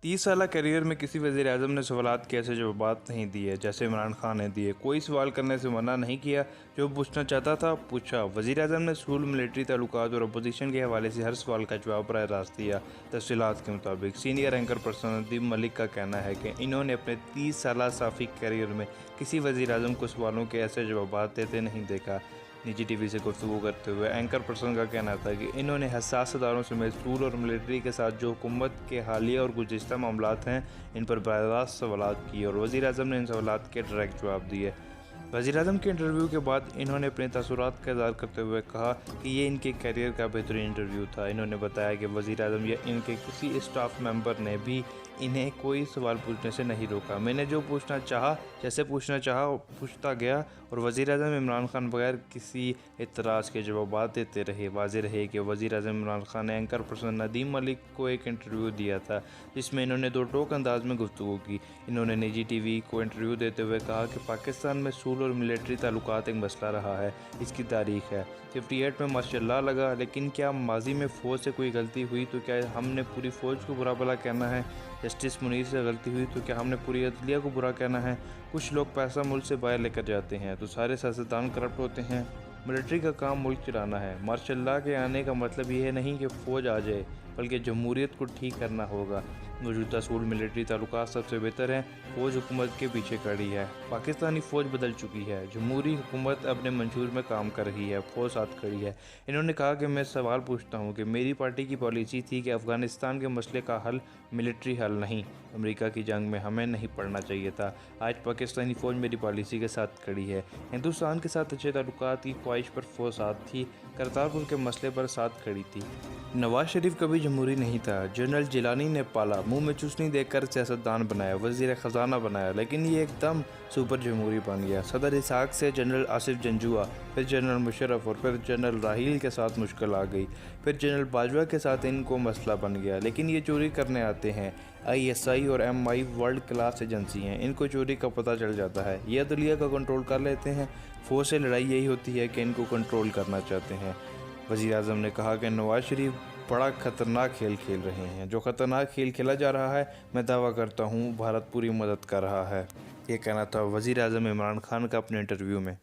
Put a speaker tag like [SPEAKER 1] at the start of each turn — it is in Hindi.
[SPEAKER 1] 30 साल करियर में किसी वज़ीर-ए-आज़म ने सवालात के ऐसे जवाबात नहीं दिए जैसे इमरान खान ने दिए। कोई सवाल करने से मना नहीं किया, जो पूछना चाहता था पूछा। वज़ीर-ए-आज़म ने सूल, मिलिट्री ताल्लुकात और अपोजिशन के हवाले से हर सवाल का जवाब बराह रास्त दिया। तफसीलात के मुताबिक senior anchor person Nadeem Malik का कहना है कि इन्होंने अपने 30 साल सहाफ़ी करियर में किसी वज़ीर-ए-आज़म को सवालों के ऐसे जवाबात देते नहीं देखा। निजी टीवी से गुफ्तगू करते हुए एंकर पर्सन का कहना था कि इन्होंने हसास अदारों समेत सूल और मिलिट्री के साथ जो हुकूमत के हालिया और गुज़िश्ता मामलात हैं, इन पर बराह रास्त सवालात किए और वज़ीर-ए-आज़म ने इन सवालात के डायरेक्ट जवाब दिए। वज़ीर-ए-आज़म के इंटरव्यू के बाद इन्होंने अपने तासुरात का इज़हार करते हुए कहा कि ये इनके करियर का बेहतरीन इंटरव्यू था। इन्होंने बताया कि वज़ीर-ए-आज़म या इनके किसी स्टाफ मेंबर ने भी इन्हें कोई सवाल पूछने से नहीं रोका। मैंने जो पूछना चाहा, जैसे पूछना चाहा पूछता गया और वज़ीर-ए-आज़म इमरान खान बगैर किसी एतराज़ के जवाबात देते रहे। वाज़ेह रहे कि वज़ीर-ए-आज़म इमरान खान ने एंकर पर्सन नदीम मलिक को एक इंटरव्यू दिया था, जिसमें इन्होंने दो टोक अंदाज में गुफ्तगू की। इन्होंने निजी टीवी को इंटरव्यू देते हुए कहा कि पाकिस्तान में सूल और मिलिट्री ताल्लुकात एक मसला रहा है, इसकी तारीख है। 58 में मार्शल लॉ लगा, लेकिन क्या माजी में फ़ौज से कोई गलती हुई तो क्या हमने पूरी फ़ौज को बुरा भला कहना है? जस्टिस मुनीर से गलती हुई तो क्या हमने पूरी अदलिया को बुरा कहना है? कुछ लोग पैसा मुल्क से बाहर लेकर जाते हैं तो सारे सियासतदान करप्ट होते हैं। मिलिट्री का काम मुल्क चलाना है। मार्शल लॉ के आने का मतलब यह नहीं कि फ़ौज आ जाए, बल्कि जमहूरियत को ठीक करना होगा। मौजूदा सूल मिलिट्री ताल्लुकात सबसे बेहतर हैं। फ़ौज हुकूमत के पीछे खड़ी है। पाकिस्तानी फ़ौज बदल चुकी है। जमहूरी हुकूमत अपने मंशूर में काम कर रही है। फ़ौज साथ खड़ी है। इन्होंने कहा कि मैं सवाल पूछता हूँ कि मेरी पार्टी की पॉलिसी थी कि अफ़गानिस्तान के मसले का हल मिलिट्री हल नहीं, अमेरिका की जंग में हमें नहीं पड़ना चाहिए था। आज पाकिस्तानी फ़ौज मेरी पॉलिसी के साथ खड़ी है। हिंदुस्तान के साथ अच्छे ताल्लुकात की ख्वाहिश पर फ़ौज साथ थी। करतारपुर के मसले पर साथ खड़ी थी। नवाज शरीफ कभी जमहूरी नहीं था। जनरल जिलानी ने पाला, मुंह में चूसनी देकर सियासतदान बनाया, वज़ीर ख़जाना बनाया, लेकिन ये एकदम सुपर जमहूरी बन गया। सदर इसहाक से जनरल आसिफ जंजुआ, फिर जनरल मुशर्रफ और फिर जनरल राहील के साथ मुश्किल आ गई। फिर जनरल बाजवा के साथ इनको मसला बन गया। लेकिन ये चोरी करने आते हैं। ISI और MI वर्ल्ड क्लास एजेंसी हैं, इनको चोरी का पता चल जाता है। ये अदलिया का कंट्रोल कर लेते हैं। फ़ौज से लड़ाई यही होती है कि इनको कंट्रोल करना चाहते हैं। वज़ीर-ए-आज़म ने कहा कि नवाज शरीफ बड़ा ख़तरनाक खेल खेल रहे हैं। जो ख़तरनाक खेल खेला जा रहा है, मैं दावा करता हूँ भारत पूरी मदद कर रहा है। ये कहना था वज़ीर-ए-आज़म इमरान खान का अपने इंटरव्यू में।